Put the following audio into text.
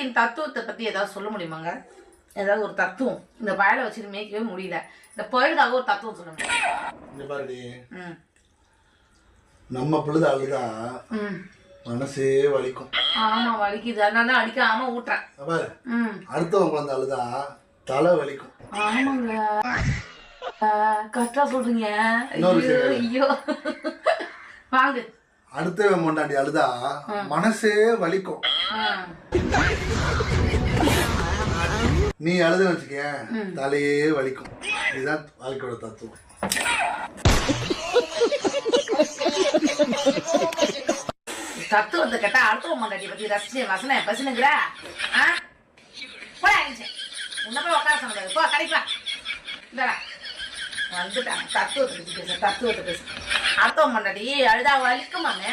பொண்டாட்டியின் தத்துவத்தை பத்தி ஏதாவது சொல்ல முடியுமாங்க? ஏதாவது ஒரு தத்துவம். இந்த பயலை வச்சுட்டு மேய்க்கவே முடியல. இந்த பயலுக்காக ஒரு தத்துவம் சொல்லுங்க. இந்த பாருடி, நம்ம பிள்ளை அழுதா மனசே வலிக்கும். ஆமா வலிக்குது, அதனால தான் அடிக்காம ஊட்டுறேன். பாரு, அடுத்தவங்க குழந்தை அழுதா தலை வலிக்கும். ஆமாங்க, கரெக்டா சொல்றீங்க. ஐயோ வாங்க. அடுத்தவன் பொண்டாட்டி அழுதா மனசே வலிக்கும். நீ அழுது வச்சுக்க தலையே வலிக்கும். இதுதான் வாழ்க்கையோட தத்துவம். தத்துவத்தை கேட்டா அடுத்தவன் பொண்டாட்டி பத்தி ரசிச்சு வசன பசனுங்கிற உன்ன போய் உட்கார சொன்னது. போ கிடைக்கலாம் வந்துட்டாங்க. தத்துவத்தை பத்தி பேச, தத்துவத்தை பேச. அடுத்தவன் பொண்டாட்டி அழுதா வலிக்குமாங்க.